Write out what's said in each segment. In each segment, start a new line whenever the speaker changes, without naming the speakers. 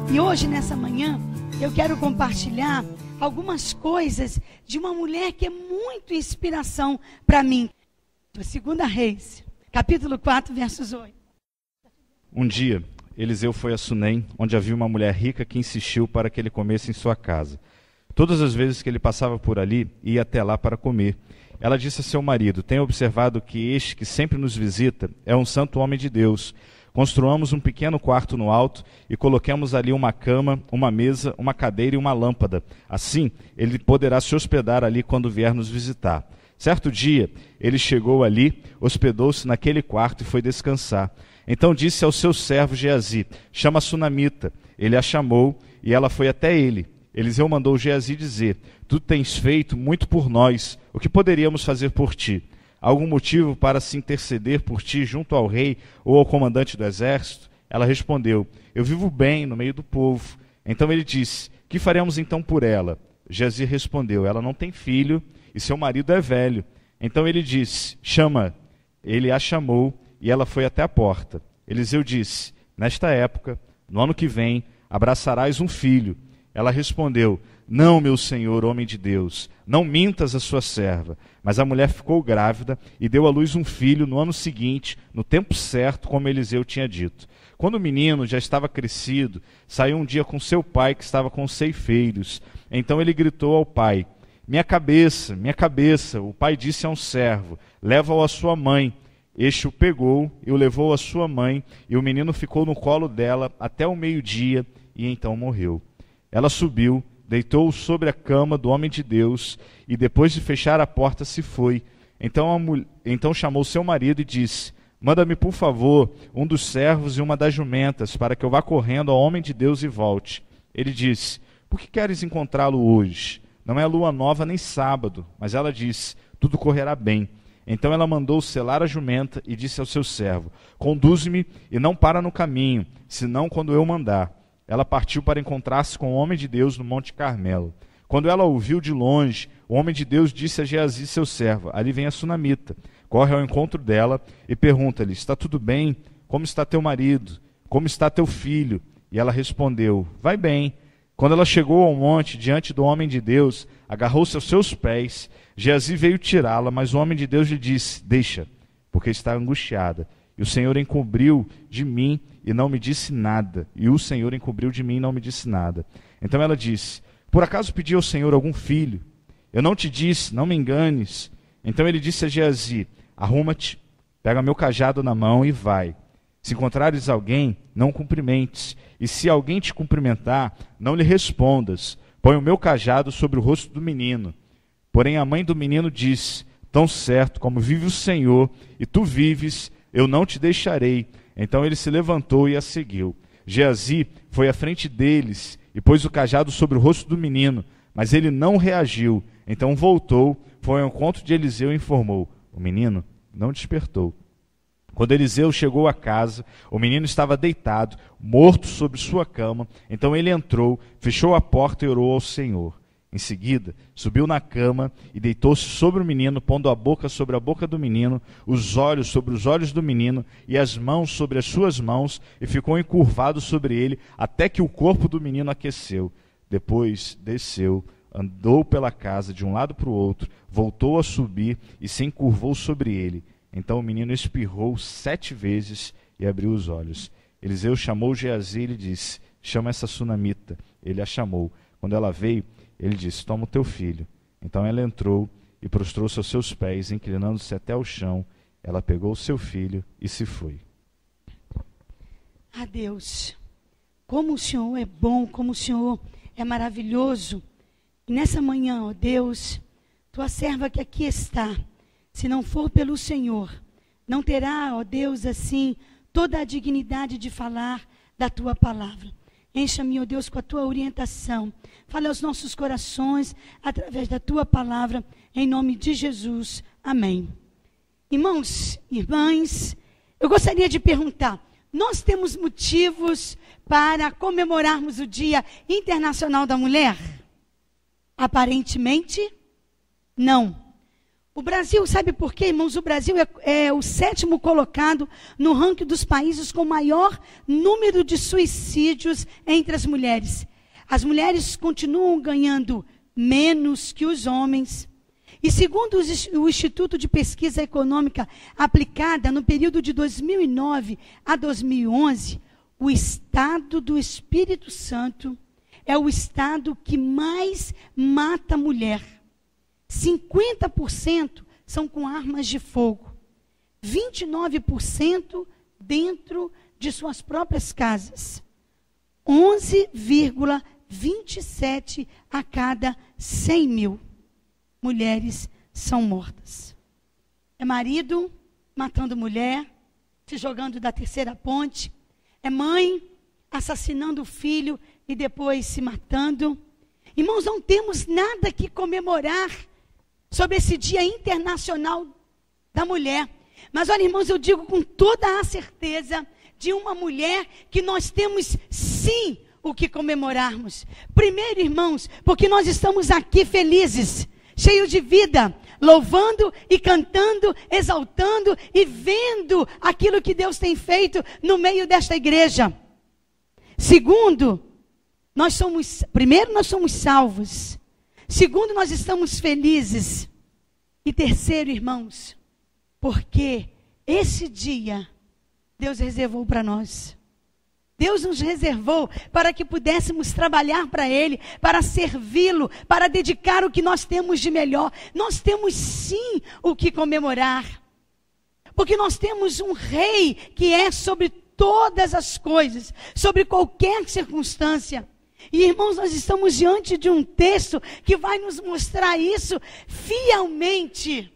E hoje, nessa manhã, eu quero compartilhar algumas coisas de uma mulher que é muito inspiração para mim. 2 Reis, capítulo 4, versos 8.
Um dia, Eliseu foi a Sunem, onde havia uma mulher rica que insistiu para que ele comesse em sua casa. Todas as vezes que ele passava por ali, ia até lá para comer. Ela disse a seu marido: tenho observado que este que sempre nos visita é um santo homem de Deus. Construamos um pequeno quarto no alto e coloquemos ali uma cama, uma mesa, uma cadeira e uma lâmpada. Assim, ele poderá se hospedar ali quando vier nos visitar. Certo dia, ele chegou ali, hospedou-se naquele quarto e foi descansar. Então disse ao seu servo Geazi: chama a sunamita. Ele a chamou e ela foi até ele. Eliseu mandou Geazi dizer: tu tens feito muito por nós, o que poderíamos fazer por ti? Há algum motivo para se interceder por ti junto ao rei ou ao comandante do exército? Ela respondeu: eu vivo bem no meio do povo. Então ele disse: que faremos então por ela? Geazi respondeu: ela não tem filho e seu marido é velho. Então ele disse: chama. Ele a chamou e ela foi até a porta. Eliseu disse: nesta época, no ano que vem, abraçarás um filho. Ela respondeu: não, meu senhor, homem de Deus, não mintas a sua serva. Mas a mulher ficou grávida e deu à luz um filho no ano seguinte, no tempo certo, como Eliseu tinha dito. Quando o menino já estava crescido, saiu um dia com seu pai, que estava com os ceifeiros. Então ele gritou ao pai: minha cabeça, minha cabeça. O pai disse a um servo: leva-o à sua mãe. Este o pegou e o levou à sua mãe, e o menino ficou no colo dela até o meio-dia, e então morreu. Ela subiu, deitou-o sobre a cama do homem de Deus, e depois de fechar a porta se foi. Então chamou seu marido e disse: manda-me, por favor, um dos servos e uma das jumentas, para que eu vá correndo ao homem de Deus e volte. Ele disse: por que queres encontrá-lo hoje? Não é lua nova nem sábado. Mas ela disse: tudo correrá bem. Então ela mandou selar a jumenta e disse ao seu servo: conduze-me e não para no caminho, senão quando eu mandar. Ela partiu para encontrar-se com o homem de Deus no Monte Carmelo. Quando ela o viu de longe, o homem de Deus disse a Geazi, seu servo: ali vem a sunamita. Corre ao encontro dela e pergunta-lhe: está tudo bem? Como está teu marido? Como está teu filho? E ela respondeu: vai bem. Quando ela chegou ao monte, diante do homem de Deus, agarrou-se aos seus pés. Geazi veio tirá-la, mas o homem de Deus lhe disse: deixa, porque está angustiada. E o Senhor encobriu de mim e não me disse nada. E o Senhor encobriu de mim e não me disse nada. Então ela disse: por acaso pedi ao Senhor algum filho? Eu não te disse, não me enganes. Então ele disse a Geazi: arruma-te, pega meu cajado na mão e vai. Se encontrares alguém, não cumprimentes. E se alguém te cumprimentar, não lhe respondas. Põe o meu cajado sobre o rosto do menino. Porém a mãe do menino disse: tão certo como vive o Senhor, e tu vives, eu não te deixarei. Então ele se levantou e a seguiu. Geazi foi à frente deles e pôs o cajado sobre o rosto do menino, mas ele não reagiu. Então voltou, foi ao encontro de Eliseu e informou: o menino não despertou. Quando Eliseu chegou à casa, o menino estava deitado, morto sobre sua cama. Então ele entrou, fechou a porta e orou ao Senhor. Em seguida, subiu na cama e deitou-se sobre o menino, pondo a boca sobre a boca do menino, os olhos sobre os olhos do menino e as mãos sobre as suas mãos, e ficou encurvado sobre ele, até que o corpo do menino aqueceu. Depois desceu, andou pela casa de um lado para o outro, voltou a subir e se encurvou sobre ele. Então o menino espirrou 7 vezes e abriu os olhos. Eliseu chamou Geazi e lhe disse: chama essa sunamita. Ele a chamou. Quando ela veio, ele disse: toma o teu filho. Então ela entrou e prostrou-se aos seus pés, inclinando-se até ao chão. Ela pegou o seu filho e se foi.
Ah, Deus, como o Senhor é bom, como o Senhor é maravilhoso. E nessa manhã, ó Deus, tua serva que aqui está, se não for pelo Senhor, não terá, ó Deus, assim, toda a dignidade de falar da tua palavra. Encha-me, ó Deus, com a tua orientação. Fale aos nossos corações através da tua palavra, em nome de Jesus. Amém. Irmãos, irmãs, eu gostaria de perguntar: nós temos motivos para comemorarmos o Dia Internacional da Mulher? Aparentemente, não. O Brasil, sabe por quê, irmãos? O Brasil é o 7º colocado no ranking dos países com maior número de suicídios entre as mulheres. As mulheres continuam ganhando menos que os homens. E segundo o Instituto de Pesquisa Econômica Aplicada, no período de 2009 a 2011, o estado do Espírito Santo é o estado que mais mata a mulher. 50% são com armas de fogo. 29% dentro de suas próprias casas. 11,27 a cada 100 mil mulheres são mortas. É marido matando mulher, se jogando da terceira ponte. É mãe assassinando o filho e depois se matando. Irmãos, não temos nada que comemorar sobre esse Dia Internacional da Mulher. Mas olha, irmãos, eu digo com toda a certeza de uma mulher que nós temos sim o que comemorarmos. Primeiro, irmãos, porque nós estamos aqui felizes, cheios de vida, louvando e cantando, exaltando e vendo aquilo que Deus tem feito no meio desta igreja. Segundo, nós somos salvos. Segundo, nós estamos felizes. E terceiro, irmãos, porque esse dia Deus reservou para nós. Deus nos reservou para que pudéssemos trabalhar para Ele, para servi-lo, para dedicar o que nós temos de melhor. Nós temos sim o que comemorar. Porque nós temos um rei que é sobre todas as coisas, sobre qualquer circunstância. E irmãos, nós estamos diante de um texto que vai nos mostrar isso fielmente.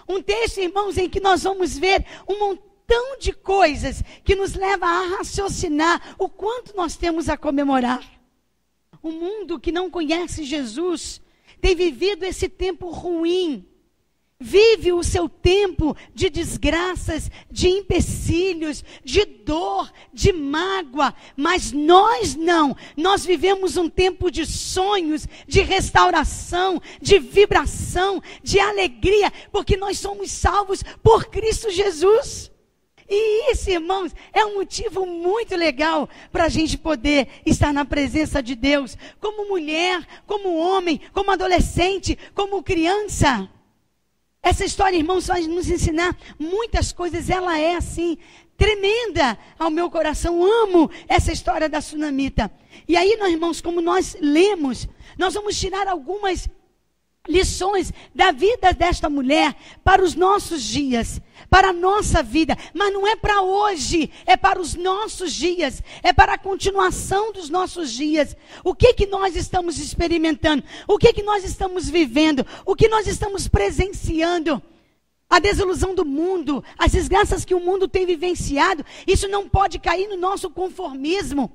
Um texto, irmãos, em que nós vamos ver um montão de coisas que nos leva a raciocinar o quanto nós temos a comemorar. O mundo que não conhece Jesus tem vivido esse tempo ruim. Vive o seu tempo de desgraças, de empecilhos, de dor, de mágoa. Mas nós não. Nós vivemos um tempo de sonhos, de restauração, de vibração, de alegria. Porque nós somos salvos por Cristo Jesus. E isso, irmãos, é um motivo muito legal para a gente poder estar na presença de Deus. Como mulher, como homem, como adolescente, como criança. Essa história, irmãos, vai nos ensinar muitas coisas. Ela é, assim, tremenda ao meu coração. Amo essa história da sunamita. E aí, irmãos, como nós lemos, nós vamos tirar algumas lições da vida desta mulher para os nossos dias, para a nossa vida. Mas não é para hoje, é para os nossos dias, é para a continuação dos nossos dias. O que nós estamos experimentando? O que nós estamos vivendo? O que nós estamos presenciando? A desilusão do mundo, as desgraças que o mundo tem vivenciado, isso não pode cair no nosso conformismo.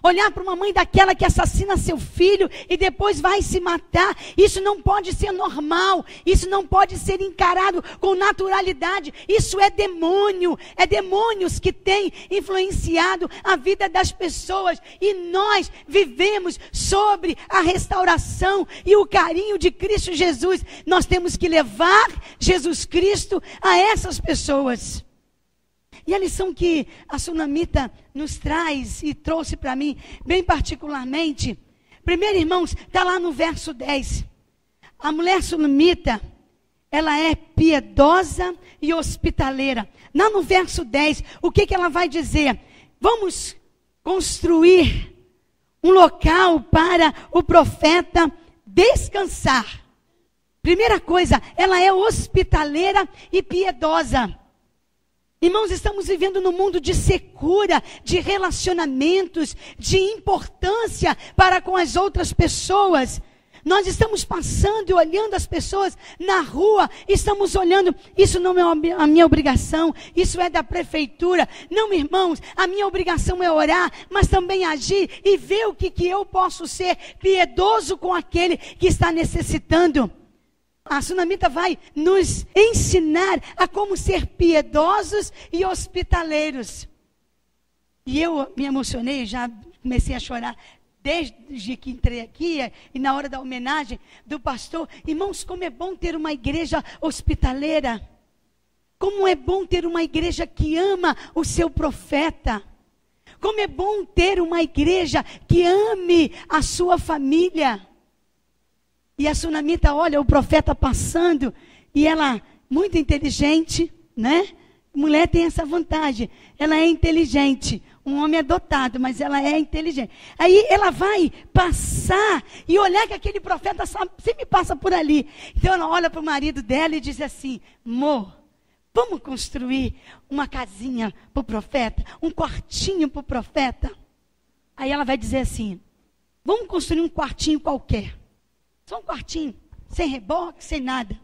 Olhar para uma mãe daquela que assassina seu filho e depois vai se matar, isso não pode ser normal, isso não pode ser encarado com naturalidade, isso é demônio, é demônios que têm influenciado a vida das pessoas, e nós vivemos sobre a restauração e o carinho de Cristo Jesus. Nós temos que levar Jesus Cristo a essas pessoas. E a lição que a sunamita nos traz e trouxe para mim, bem particularmente, primeiro, irmãos, está lá no verso 10. A mulher sunamita, ela é piedosa e hospitaleira. Lá no verso 10, o que ela vai dizer? Vamos construir um local para o profeta descansar. Primeira coisa, ela é hospitaleira e piedosa. Irmãos, estamos vivendo num mundo de secura, de relacionamentos, de importância para com as outras pessoas. Nós estamos passando e olhando as pessoas na rua, estamos olhando, isso não é a minha obrigação, isso é da prefeitura. Não, irmãos, a minha obrigação é orar, mas também agir e ver o que eu posso ser piedoso com aquele que está necessitando. A sunamita vai nos ensinar a como ser piedosos e hospitaleiros. E eu me emocionei, já comecei a chorar. desde que entrei aqui e na hora da homenagem do pastor, irmãos, como é bom ter uma igreja hospitaleira. Como é bom ter uma igreja que ama o seu profeta. Como é bom ter uma igreja que ame a sua família. E a Sunamita olha o profeta passando e ela, muito inteligente, né? Mulher tem essa vantagem, ela é inteligente. Um homem é dotado, mas ela é inteligente. Aí ela vai passar e olhar que aquele profeta sempre passa por ali. Então ela olha para o marido dela e diz assim: amor, vamos construir uma casinha para o profeta, um quartinho para o profeta. Aí ela vai dizer assim: vamos construir um quartinho qualquer. Só um quartinho, sem reboque, sem nada.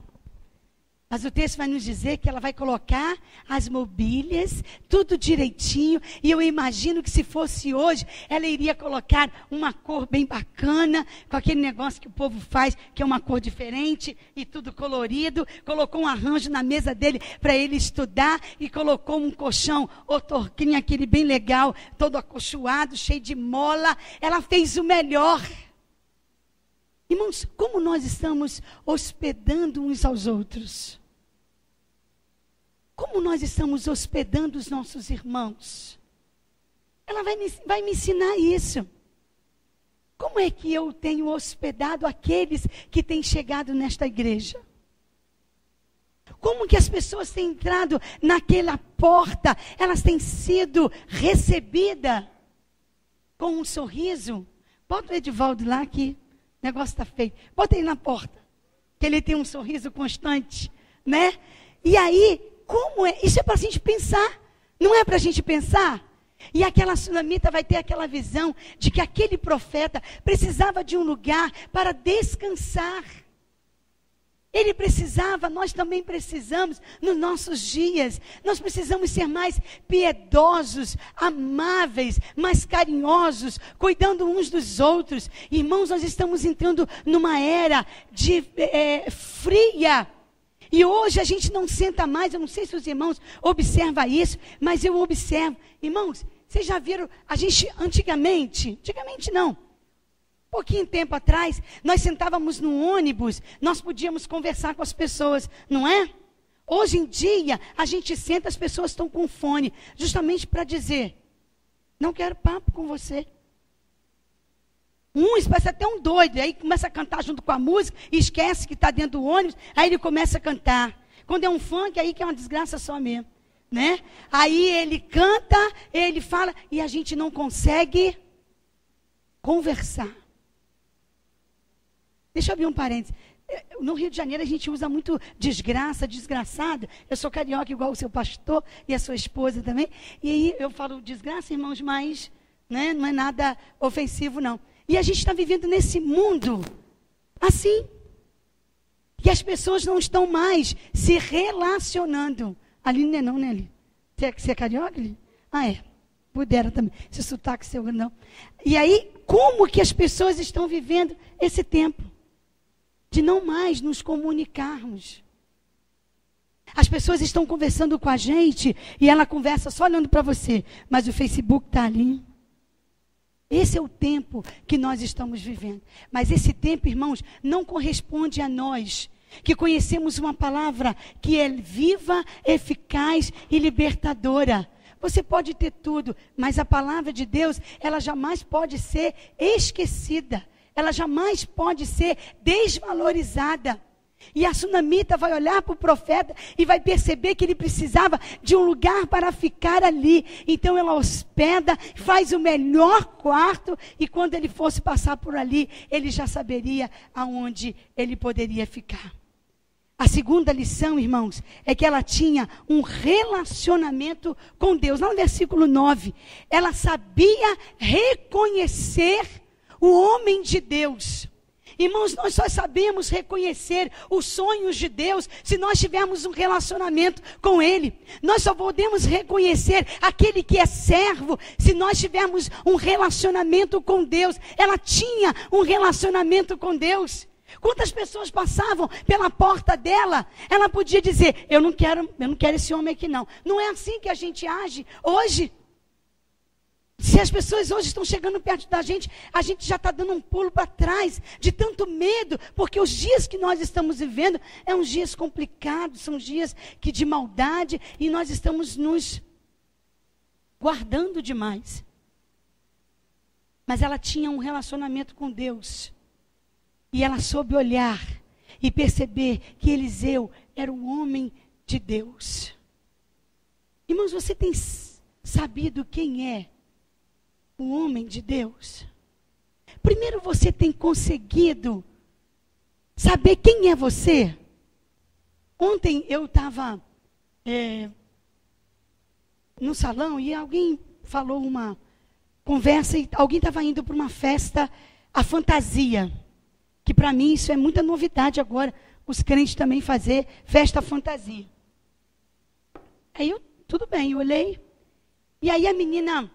Mas o texto vai nos dizer que ela vai colocar as mobílias, tudo direitinho. E eu imagino que se fosse hoje, ela iria colocar uma cor bem bacana, com aquele negócio que o povo faz, que é uma cor diferente, e tudo colorido. Colocou um arranjo na mesa dele para ele estudar, e colocou um colchão otorquinho, aquele bem legal, todo acolchoado, cheio de mola. Ela fez o melhor. Irmãos, como nós estamos hospedando uns aos outros? Como nós estamos hospedando os nossos irmãos? Ela vai me ensinar isso. Como é que eu tenho hospedado aqueles que têm chegado nesta igreja? Como que as pessoas têm entrado naquela porta? Elas têm sido recebidas com um sorriso? Bota o Edivaldo lá que o negócio está feio. Bota ele na porta, que ele tem um sorriso constante, né? E aí, como é? Isso é para a gente pensar, não é para a gente pensar? E aquela sunamita vai ter aquela visão de que aquele profeta precisava de um lugar para descansar. Ele precisava, nós também precisamos, nos nossos dias, nós precisamos ser mais piedosos, amáveis, mais carinhosos, cuidando uns dos outros. Irmãos, nós estamos entrando numa era de fria. E hoje a gente não senta mais, eu não sei se os irmãos observam isso, mas eu observo. Irmãos, vocês já viram, a gente antigamente não. Pouquinho tempo atrás, nós sentávamos no ônibus, nós podíamos conversar com as pessoas, não é? Hoje em dia, a gente senta, as pessoas estão com fone, justamente para dizer: não quero papo com você. Uns parece até um doido, aí começa a cantar junto com a música, e esquece que está dentro do ônibus, aí ele começa a cantar. Quando é um funk, aí que é uma desgraça só mesmo, né? Aí ele canta, ele fala, e a gente não consegue conversar. Deixa eu abrir um parênteses. No Rio de Janeiro a gente usa muito desgraça, desgraçado. Eu sou carioca igual o seu pastor e a sua esposa também. E aí eu falo desgraça, irmãos, mas né, não é nada ofensivo não. E a gente está vivendo nesse mundo assim. Que as pessoas não estão mais se relacionando. Ali não é não, né, Ali? Você é carioca, Ali? Ah, é. Pudera também. Esse sotaque seu, não. E aí, como que as pessoas estão vivendo esse tempo? De não mais nos comunicarmos. As pessoas estão conversando com a gente e ela conversa só olhando para você, mas o Facebook está ali. Esse é o tempo que nós estamos vivendo. Mas esse tempo, irmãos, não corresponde a nós, que conhecemos uma palavra que é viva, eficaz e libertadora. Você pode ter tudo, mas a palavra de Deus, ela jamais pode ser esquecida. Ela jamais pode ser desvalorizada. E a sunamita vai olhar para o profeta e vai perceber que ele precisava de um lugar para ficar ali. Então ela hospeda, faz o melhor quarto, e quando ele fosse passar por ali, ele já saberia aonde ele poderia ficar. A segunda lição, irmãos, é que ela tinha um relacionamento com Deus. Lá no versículo 9, ela sabia reconhecer o homem de Deus. Irmãos, nós só sabemos reconhecer os sonhos de Deus se nós tivermos um relacionamento com Ele. Nós só podemos reconhecer aquele que é servo se nós tivermos um relacionamento com Deus. Ela tinha um relacionamento com Deus. Quantas pessoas passavam pela porta dela, ela podia dizer: eu não quero esse homem aqui não. Não é assim que a gente age hoje. Se as pessoas hoje estão chegando perto da gente, a gente já está dando um pulo para trás, de tanto medo, porque os dias que nós estamos vivendo, são dias complicados, são dias de maldade, e nós estamos nos guardando demais. Mas ela tinha um relacionamento com Deus, e ela soube olhar e perceber que Eliseu era um homem de Deus. Irmãos, você tem sabido quem é o homem de Deus? Primeiro, você tem conseguido saber quem é você? Ontem eu estava no salão e alguém falou uma conversa e alguém estava indo para uma festa, a fantasia, que para mim isso é muita novidade agora, os crentes também fazer festa fantasia. Aí tudo bem, eu olhei, e aí a menina,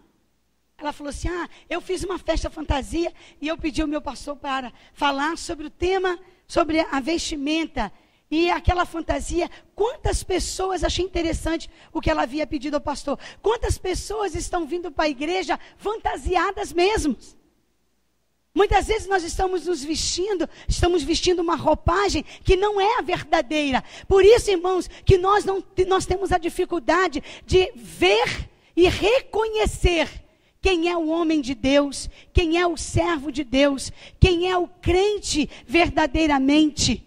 ela falou assim, eu fiz uma festa fantasia, e eu pedi ao meu pastor para falar sobre o tema, sobre a vestimenta, e aquela fantasia, quantas pessoas, achei interessante o que ela havia pedido ao pastor, quantas pessoas estão vindo para a igreja fantasiadas mesmo. Muitas vezes nós estamos vestindo uma roupagem que não é a verdadeira. Por isso, irmãos, que nós temos a dificuldade de ver e reconhecer quem é o homem de Deus, quem é o servo de Deus, quem é o crente verdadeiramente.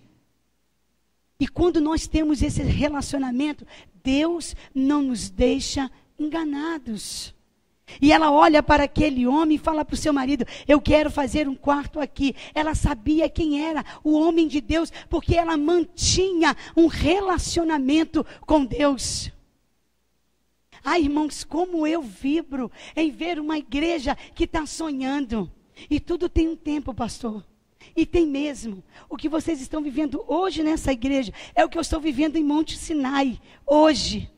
E quando nós temos esse relacionamento, Deus não nos deixa enganados. E ela olha para aquele homem e fala para o seu marido, eu quero fazer um quarto aqui. Ela sabia quem era o homem de Deus, porque ela mantinha um relacionamento com Deus. Irmãos, como eu vibro em ver uma igreja que está sonhando. E tudo tem um tempo, pastor. E tem mesmo. O que vocês estão vivendo hoje nessa igreja é o que eu estou vivendo em Monte Sinai, hoje.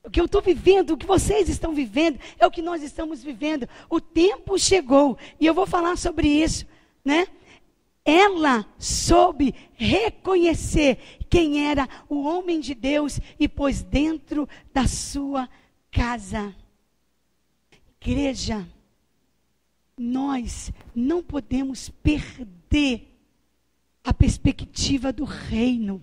O que eu estou vivendo, o que vocês estão vivendo, é o que nós estamos vivendo. O tempo chegou, e eu vou falar sobre isso, né? Ela soube reconhecer quem era o homem de Deus e pôs dentro da sua casa. Igreja, nós não podemos perder a perspectiva do reino.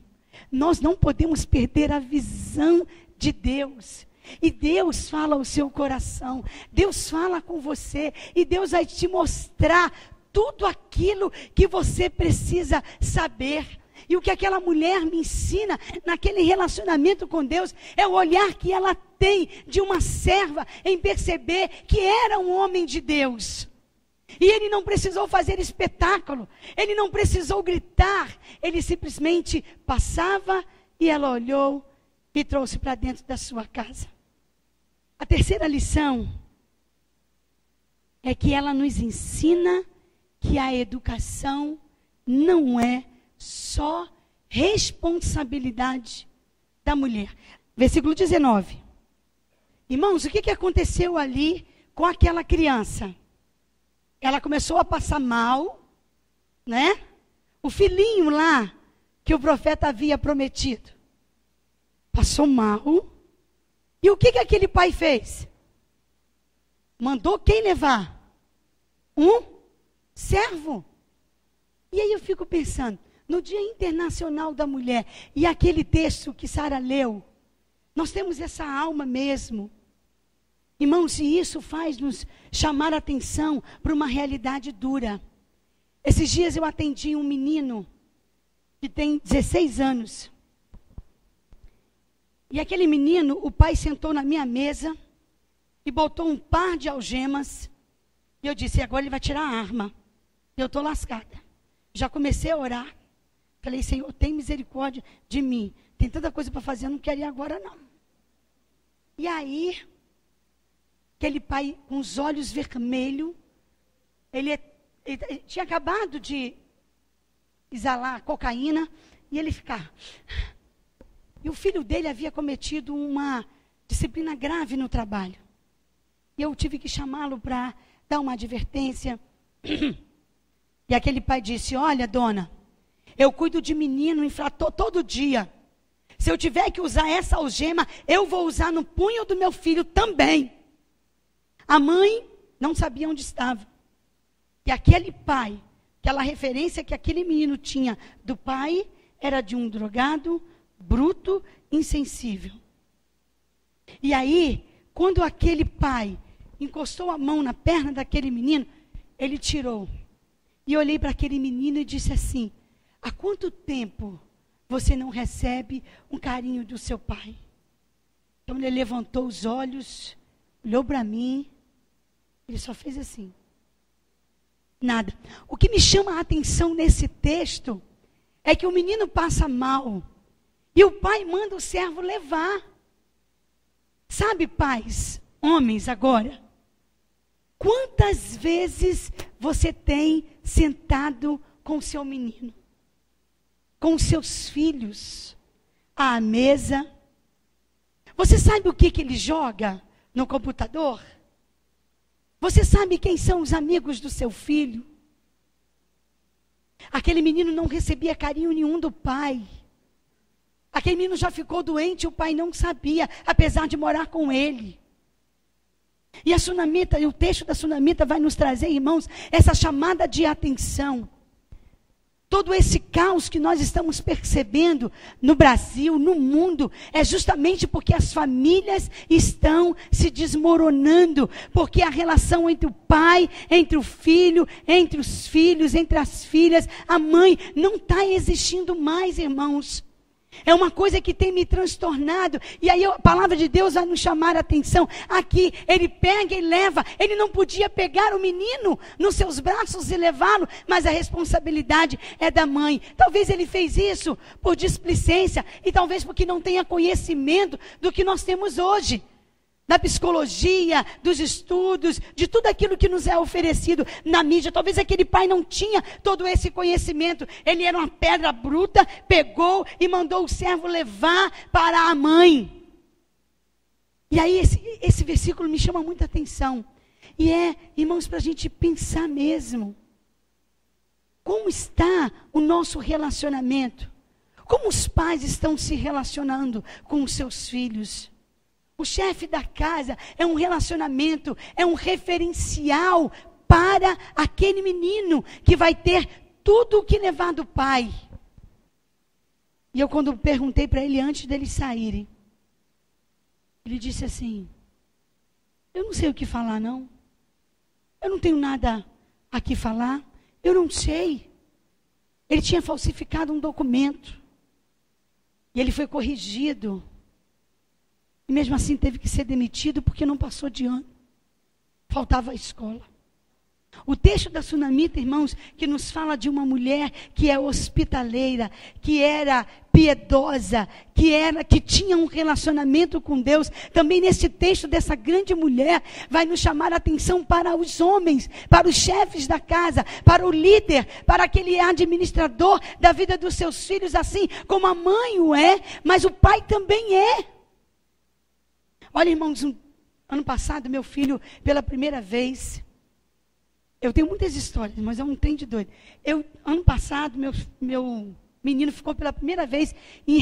Nós não podemos perder a visão de Deus. E Deus fala ao seu coração, Deus fala com você, e Deus vai te mostrar tudo aquilo que você precisa saber. E o que aquela mulher me ensina naquele relacionamento com Deus é o olhar que ela tem de uma serva em perceber que era um homem de Deus. E ele não precisou fazer espetáculo, ele não precisou gritar, ele simplesmente passava e ela olhou e trouxe para dentro da sua casa. A terceira lição é que ela nos ensina que a educação não é só responsabilidade da mulher. Versículo 19. Irmãos, o que aconteceu ali com aquela criança? Ela começou a passar mal, né? O filhinho lá, que o profeta havia prometido, passou mal. E o que aquele pai fez? Mandou quem levar? Um servo. E aí eu fico pensando, no Dia Internacional da Mulher, e aquele texto que Sara leu, nós temos essa alma mesmo. Irmãos, e isso faz nos chamar a atenção para uma realidade dura. Esses dias eu atendi um menino que tem 16 anos. E aquele menino, o pai sentou na minha mesa e botou um par de algemas. E eu disse, agora ele vai tirar a arma. Eu estou lascada. Já comecei a orar. Falei, Senhor, tem misericórdia de mim. Tem tanta coisa para fazer, eu não quero ir agora não. E aí, aquele pai com os olhos vermelhos, ele tinha acabado de exalar cocaína, e ele ficava... E o filho dele havia cometido uma disciplina grave no trabalho. E eu tive que chamá-lo para dar uma advertência. E aquele pai disse, olha, dona, eu cuido de menino infrator todo dia. Se eu tiver que usar essa algema, eu vou usar no punho do meu filho também. A mãe não sabia onde estava. E aquele pai, aquela referência que aquele menino tinha do pai, era de um drogado, bruto, insensível. E aí, quando aquele pai encostou a mão na perna daquele menino, ele tirou. E olhei para aquele menino e disse assim: há quanto tempo você não recebe um carinho do seu pai? Então ele levantou os olhos, olhou para mim, ele só fez assim. Nada. O que me chama a atenção nesse texto é que o menino passa mal e o pai manda o servo levar. Sabe, pais, homens agora, quantas vezes você tem sentado com o seu menino, com os seus filhos, à mesa? Você sabe o que ele joga no computador? Você sabe quem são os amigos do seu filho? Aquele menino não recebia carinho nenhum do pai. Aquele menino já ficou doente e o pai não sabia, apesar de morar com ele. E a sunamita, e o texto da sunamita vai nos trazer, irmãos, essa chamada de atenção. Todo esse caos que nós estamos percebendo no Brasil, no mundo, é justamente porque as famílias estão se desmoronando, porque a relação entre o pai, entre o filho, entre os filhos, entre as filhas, a mãe, não está existindo mais, irmãos. É uma coisa que tem me transtornado. E aí a palavra de Deus vai nos chamar a atenção. Aqui, ele pega e leva. Ele não podia pegar o menino nos seus braços e levá-lo, mas a responsabilidade é da mãe. Talvez ele fez isso por displicência e talvez porque não tenha conhecimento do que nós temos hoje. Da psicologia, dos estudos, de tudo aquilo que nos é oferecido na mídia. Talvez aquele pai não tinha todo esse conhecimento. Ele era uma pedra bruta, pegou e mandou o servo levar para a mãe. E aí esse versículo me chama muita atenção. E irmãos, para a gente pensar mesmo. Como está o nosso relacionamento? Como os pais estão se relacionando com os seus filhos? O chefe da casa é um relacionamento, é um referencial para aquele menino que vai ter tudo o que levar do pai. E eu, quando perguntei para ele antes deles saírem, ele disse assim: eu não sei o que falar, não. Eu não tenho nada a que falar. Eu não sei. Ele tinha falsificado um documento. E ele foi corrigido. E mesmo assim teve que ser demitido porque não passou de ano. Faltava a escola. O texto da sunamita, irmãos, que nos fala de uma mulher que é hospitaleira, que era piedosa, que tinha um relacionamento com Deus. Também nesse texto dessa grande mulher vai nos chamar a atenção para os homens, para os chefes da casa, para o líder, para aquele administrador da vida dos seus filhos, assim como a mãe o é, mas o pai também é. Olha, irmãos, ano passado, meu filho, pela primeira vez, eu tenho muitas histórias, mas é um trem de doido. Ano passado, meu menino ficou pela primeira vez em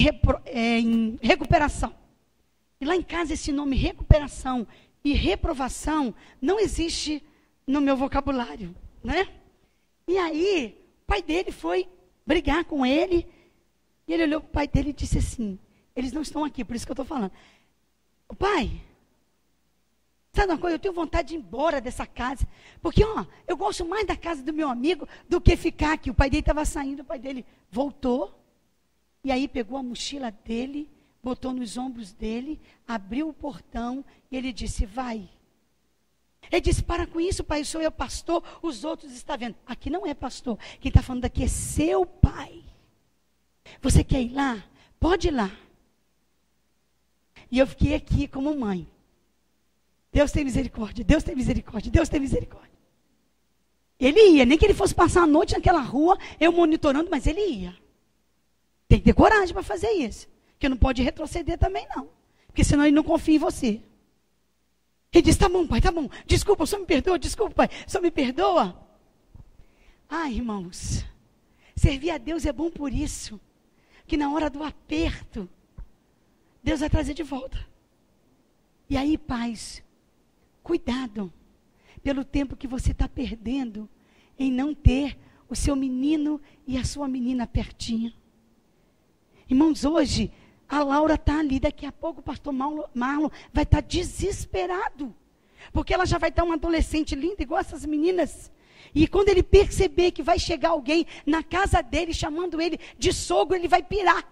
recuperação. E lá em casa, esse nome recuperação e reprovação não existe no meu vocabulário, né? E aí, o pai dele foi brigar com ele, e ele olhou para o pai dele e disse assim, eles não estão aqui, por isso que eu estou falando. Pai, sabe uma coisa? Eu tenho vontade de ir embora dessa casa. Porque, eu gosto mais da casa do meu amigo do que ficar aqui. O pai dele estava saindo, o pai dele voltou. E aí pegou a mochila dele, botou nos ombros dele, abriu o portão e ele disse, vai. Ele disse, para com isso, pai, eu sou eu pastor, os outros estão vendo. Aqui não é pastor, quem está falando aqui é seu pai. Você quer ir lá? Pode ir lá. E eu fiquei aqui como mãe. Deus tem misericórdia, Deus tem misericórdia, Deus tem misericórdia. Ele ia, nem que ele fosse passar a noite naquela rua, eu monitorando, mas ele ia. Tem que ter coragem para fazer isso. Porque não pode retroceder também não. Porque senão ele não confia em você. Ele disse, tá bom pai, tá bom. Desculpa, só me perdoa, desculpa pai, só me perdoa. Irmãos, servir a Deus é bom por isso. Que na hora do aperto, Deus vai trazer de volta. E aí, pais, Cuidado pelo tempo que você está perdendo em não ter o seu menino e a sua menina pertinho. Irmãos, hoje a Laura está ali, daqui a pouco o pastor Marlon vai estar desesperado, porque ela já vai estar uma adolescente linda, igual essas meninas. E quando ele perceber que vai chegar alguém na casa dele, chamando ele de sogro, ele vai pirar.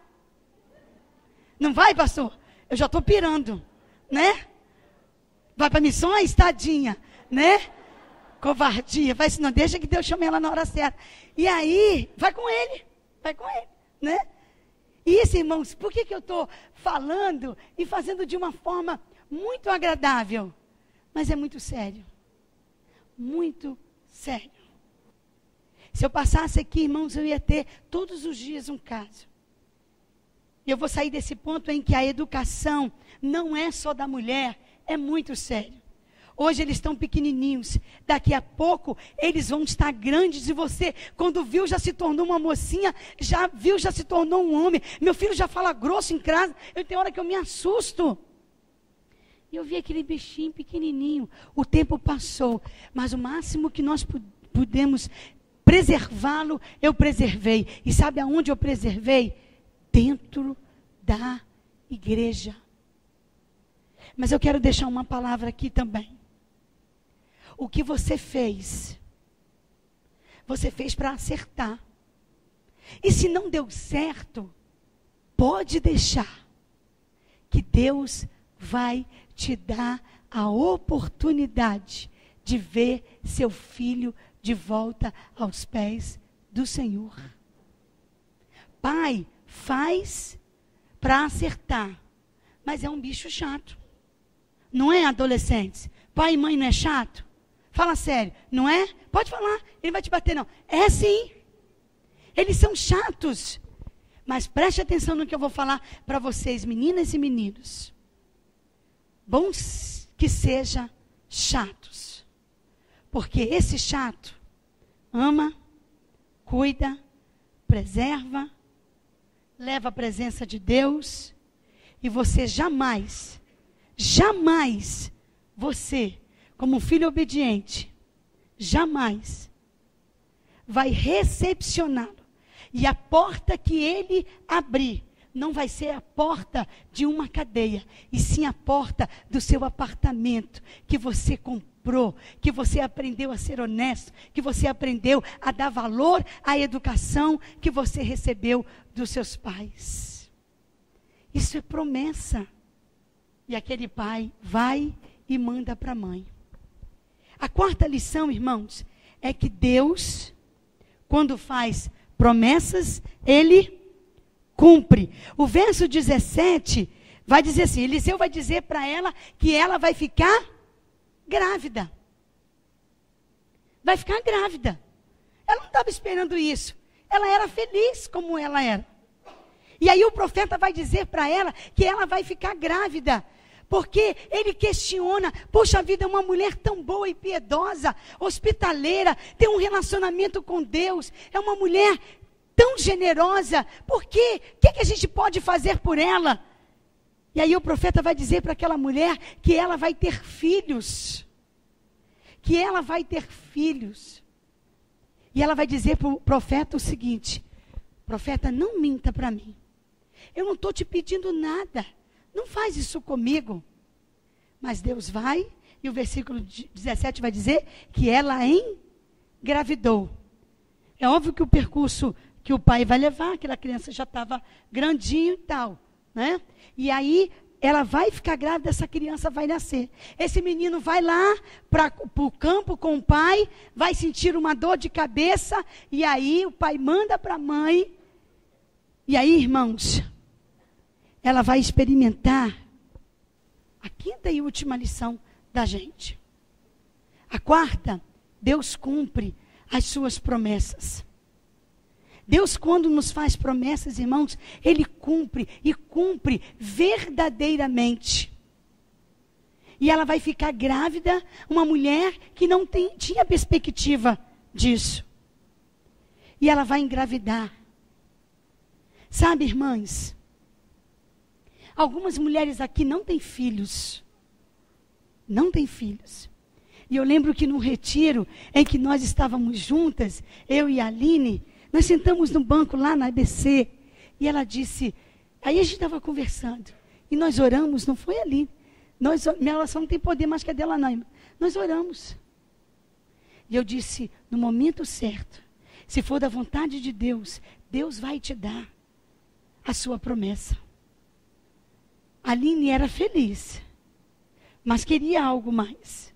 Não vai, pastor? Eu já estou pirando, né? Vai para missões, tadinha, né? Covardia, vai, se não deixa que Deus chame ela na hora certa. E aí, vai com ele, né? E isso, irmãos, por que eu estou falando e fazendo de uma forma muito agradável? Mas é muito sério. Muito sério. Se eu passasse aqui, irmãos, eu ia ter todos os dias um caso. E eu vou sair desse ponto em que a educação não é só da mulher, é muito sério. Hoje eles estão pequenininhos, daqui a pouco eles vão estar grandes e você, quando viu, já se tornou uma mocinha, já viu, já se tornou um homem. Meu filho já fala grosso em casa, tem hora que eu me assusto. E eu vi aquele bichinho pequenininho, o tempo passou, mas o máximo que nós pudemos preservá-lo, eu preservei. E sabe aonde eu preservei? Dentro da igreja. Mas eu quero deixar uma palavra aqui também. O que você fez para acertar. E se não deu certo, pode deixar que Deus vai te dar a oportunidade de ver seu filho de volta aos pés do Senhor. Pai, faz para acertar, mas é um bicho chato. Não é, adolescentes? Pai e mãe não é chato? Fala sério, não é? Pode falar, ele vai te bater não. É sim. Eles são chatos. Mas preste atenção no que eu vou falar para vocês, meninas e meninos. Bons que sejam chatos. Porque esse chato ama, cuida, preserva, leva a presença de Deus. E você jamais, você, como um filho obediente, jamais vai recepcioná-lo. E a porta que ele abrir, não vai ser a porta de uma cadeia, e sim a porta do seu apartamento, que você comprou, que você aprendeu a ser honesto, que você aprendeu a dar valor à educação que você recebeu dos seus pais. Isso é promessa. E aquele pai vai e manda para a mãe. A quarta lição, irmãos, é que Deus, quando faz promessas, Ele cumpre. O verso 17 vai dizer assim, Eliseu vai dizer para ela que ela vai ficar grávida. Vai ficar grávida. Ela não estava esperando isso. Ela era feliz como ela era. E aí o profeta vai dizer para ela que ela vai ficar grávida. Porque ele questiona, poxa vida, uma mulher tão boa e piedosa, hospitaleira, tem um relacionamento com Deus, é uma mulher tão generosa, por quê? O que a gente pode fazer por ela? E aí o profeta vai dizer para aquela mulher que ela vai ter filhos. Que ela vai ter filhos. E ela vai dizer para o profeta o seguinte, profeta, não minta para mim. Eu não estou te pedindo nada. Não faz isso comigo. Mas Deus vai, e o versículo 17 vai dizer que ela engravidou. É óbvio que o percurso que o pai vai levar, aquela criança já estava grandinho e tal, né? E aí ela vai ficar grávida, essa criança vai nascer. Esse menino vai lá para o campo com o pai, vai sentir uma dor de cabeça, e aí o pai manda para a mãe. E aí, irmãos, ela vai experimentar a quinta e última lição da gente. A quarta, Deus cumpre as suas promessas. Deus, quando nos faz promessas, irmãos, Ele cumpre, e cumpre verdadeiramente. E ela vai ficar grávida, uma mulher que não tinha perspectiva disso. E ela vai engravidar. Sabe, irmãs, algumas mulheres aqui não têm filhos. não tem filhos. E eu lembro que num retiro em que nós estávamos juntas, eu e a Aline, nós sentamos num banco lá na ABC, e ela disse, aí a gente estava conversando, e nós oramos, não foi a Aline, minha oração não tem poder mais que a dela não, nós oramos. E eu disse, no momento certo, se for da vontade de Deus, Deus vai te dar a sua promessa. A Aline era feliz, mas queria algo mais.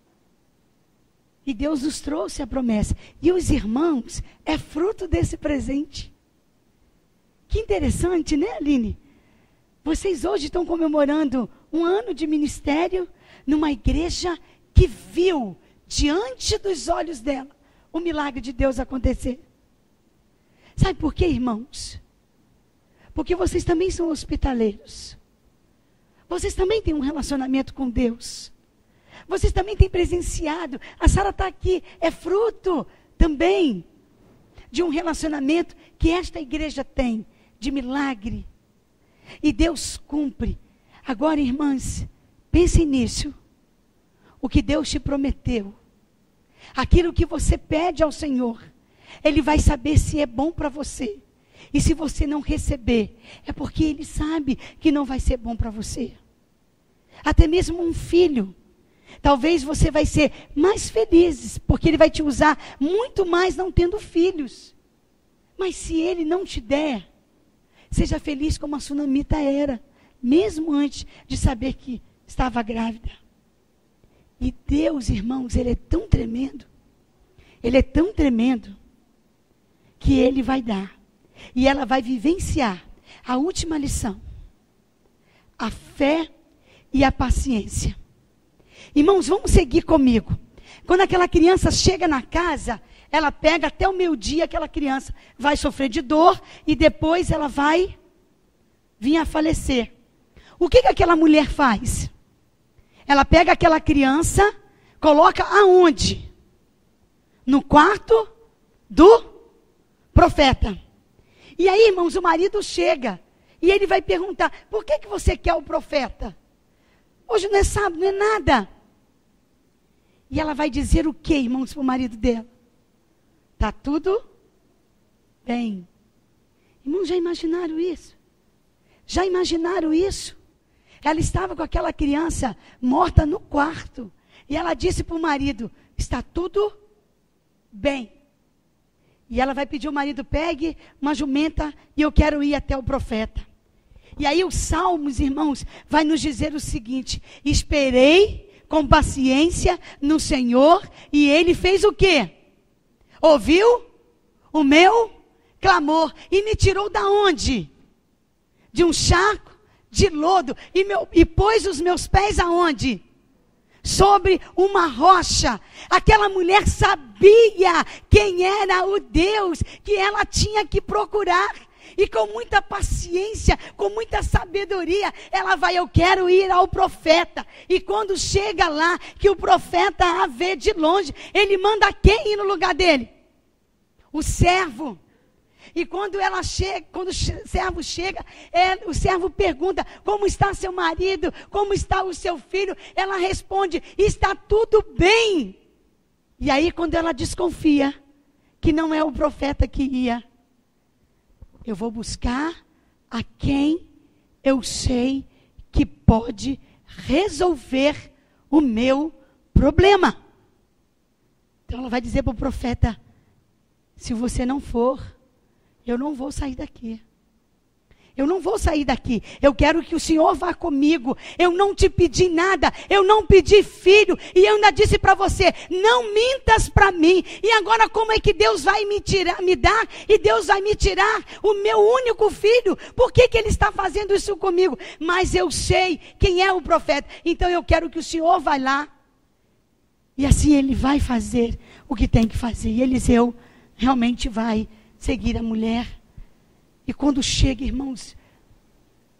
E Deus nos trouxe a promessa. E os irmãos é fruto desse presente. Que interessante, né, Aline? Vocês hoje estão comemorando um ano de ministério numa igreja que viu, diante dos olhos dela, o milagre de Deus acontecer. Sabe por quê, irmãos? Porque vocês também são hospitaleiros. Vocês também têm um relacionamento com Deus. Vocês também têm presenciado. A Sara está aqui. É fruto também de um relacionamento que esta igreja tem. De milagre. E Deus cumpre. Agora, irmãs, pensem nisso. O que Deus te prometeu. Aquilo que você pede ao Senhor. Ele vai saber se é bom para você. E se você não receber, é porque Ele sabe que não vai ser bom para você. Até mesmo um filho. Talvez você vai ser mais feliz, porque Ele vai te usar muito mais não tendo filhos. Mas se Ele não te der, seja feliz como a Sunamita era, mesmo antes de saber que estava grávida. E Deus, irmãos, Ele é tão tremendo. Ele é tão tremendo que Ele vai dar. E ela vai vivenciar a última lição. A fé e a paciência. Irmãos, vamos seguir comigo. Quando aquela criança chega na casa, ela pega até o meio-dia, aquela criança vai sofrer de dor e depois ela vai vir a falecer. O que aquela mulher faz? Ela pega aquela criança, coloca aonde? No quarto do profeta. E aí, irmãos, o marido chega e ele vai perguntar, por que você quer o profeta? Hoje não é sábado, não é nada. E ela vai dizer o que, irmãos, para o marido dela? Está tudo bem. Irmãos, já imaginaram isso? Já imaginaram isso? Ela estava com aquela criança morta no quarto. E ela disse para o marido, está tudo bem. E ela vai pedir ao marido, pegue uma jumenta e eu quero ir até o profeta. E aí os Salmos, irmãos, vai nos dizer o seguinte, esperei com paciência no Senhor e Ele fez o quê? Ouviu o meu clamor e me tirou da onde? De um charco de lodo e pôs os meus pés aonde? Sobre uma rocha. Aquela mulher sabia quem era o Deus que ela tinha que procurar. E com muita paciência, com muita sabedoria, ela vai, eu quero ir ao profeta. E quando chega lá, que o profeta a vê de longe, ele manda quem ir no lugar dele? O servo. E quando ela chega, quando o servo chega, o servo pergunta, como está seu marido? Como está o seu filho? Ela responde, está tudo bem. E aí quando ela desconfia, que não é o profeta que ia, eu vou buscar a quem eu sei que pode resolver o meu problema. Então ela vai dizer para o profeta, se você não for, eu não vou sair daqui. Eu não vou sair daqui. Eu quero que o Senhor vá comigo. Eu não te pedi nada. Eu não pedi filho. E eu ainda disse para você, não mintas para mim. E agora como é que Deus vai me dar? E Deus vai me tirar o meu único filho? Por que Ele está fazendo isso comigo? Mas eu sei quem é o profeta. Então eu quero que o Senhor vá lá. E assim Ele vai fazer o que tem que fazer. E Eliseu realmente vai seguir a mulher. E quando chega, irmãos,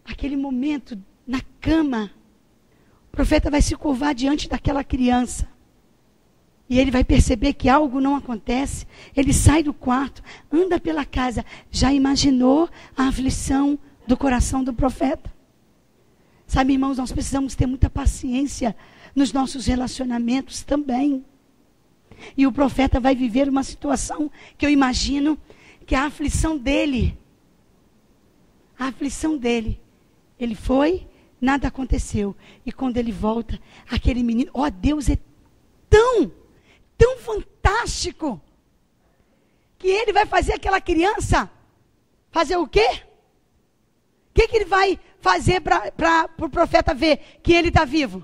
aquele momento na cama, o profeta vai se curvar diante daquela criança. E ele vai perceber que algo não acontece. Ele sai do quarto, anda pela casa. Já imaginou a aflição do coração do profeta? Sabe, irmãos, nós precisamos ter muita paciência nos nossos relacionamentos também. E o profeta vai viver uma situação que eu imagino que a aflição dele, ele foi, nada aconteceu. E quando ele volta, aquele menino, Deus é tão fantástico, que ele vai fazer aquela criança fazer o quê? O que ele vai fazer para o profeta ver que ele está vivo?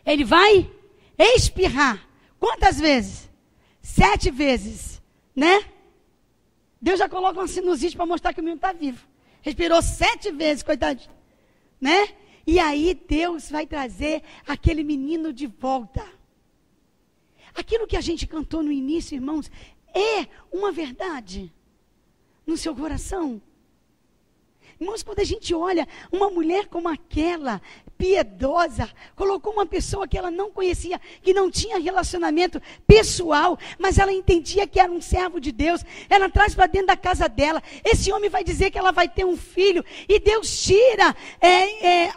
Ele vai espirrar. Quantas vezes? 7 vezes, né? Deus já coloca uma sinusite para mostrar que o menino está vivo. Respirou 7 vezes, coitadinho, né? E aí Deus vai trazer aquele menino de volta. Aquilo que a gente cantou no início, irmãos, é uma verdade no seu coração. Irmãos, quando a gente olha uma mulher como aquela, piedosa, colocou uma pessoa que ela não conhecia, que não tinha relacionamento pessoal, mas ela entendia que era um servo de Deus, ela traz para dentro da casa dela, esse homem vai dizer que ela vai ter um filho, e Deus tira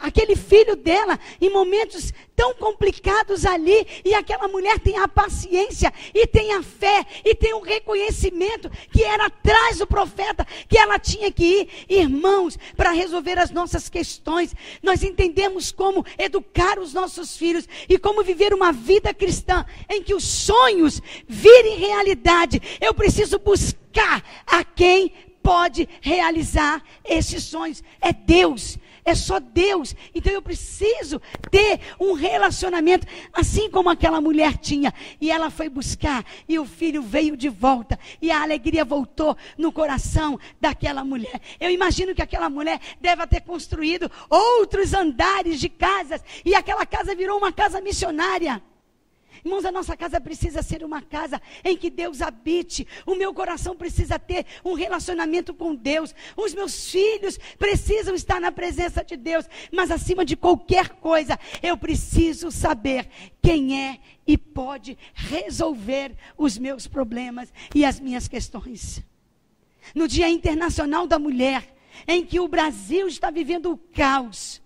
aquele filho dela, em momentos tão complicados ali, e aquela mulher tem a paciência, e tem a fé, e tem o reconhecimento, que era atrás do profeta, que ela tinha que ir. Irmãos, para resolver as nossas questões, nós entendemos como educar os nossos filhos, e como viver uma vida cristã, em que os sonhos virem realidade. Eu preciso buscar a quem pode realizar esses sonhos. É Deus. É só Deus. Então eu preciso ter um relacionamento, assim como aquela mulher tinha. E ela foi buscar, e o filho veio de volta, e a alegria voltou no coração daquela mulher. Eu imagino que aquela mulher deve ter construído outros andares de casas, e aquela casa virou uma casa missionária. Irmãos, a nossa casa precisa ser uma casa em que Deus habite. O meu coração precisa ter um relacionamento com Deus. Os meus filhos precisam estar na presença de Deus. Mas acima de qualquer coisa, eu preciso saber quem é e pode resolver os meus problemas e as minhas questões. No Dia Internacional da Mulher, em que o Brasil está vivendo o caos,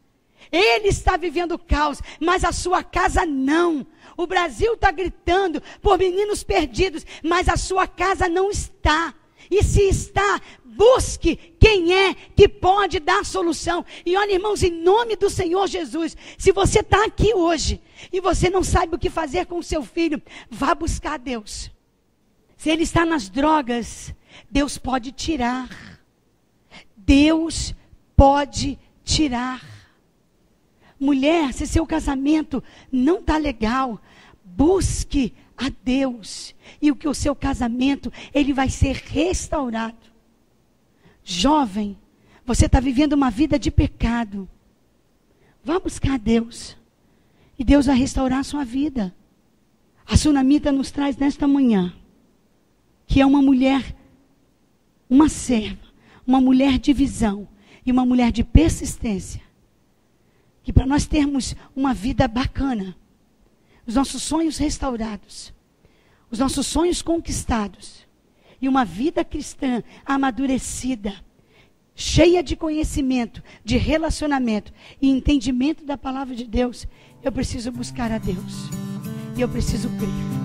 ele está vivendo o caos, mas a sua casa não. O Brasil está gritando por meninos perdidos, mas a sua casa não está. E se está, busque quem é que pode dar solução. E olha, irmãos, em nome do Senhor Jesus, se você está aqui hoje e você não sabe o que fazer com o seu filho, vá buscar Deus. Se ele está nas drogas, Deus pode tirar. Deus pode tirar. Mulher, se seu casamento não está legal, busque a Deus, e o seu casamento, ele vai ser restaurado. Jovem, você está vivendo uma vida de pecado, vá buscar a Deus, e Deus vai restaurar a sua vida. A Sunamita nos traz nesta manhã, que é uma mulher, uma serva, uma mulher de visão, e uma mulher de persistência, que para nós termos uma vida bacana, os nossos sonhos restaurados, os nossos sonhos conquistados, e uma vida cristã amadurecida, cheia de conhecimento, de relacionamento e entendimento da palavra de Deus, eu preciso buscar a Deus, e eu preciso crer.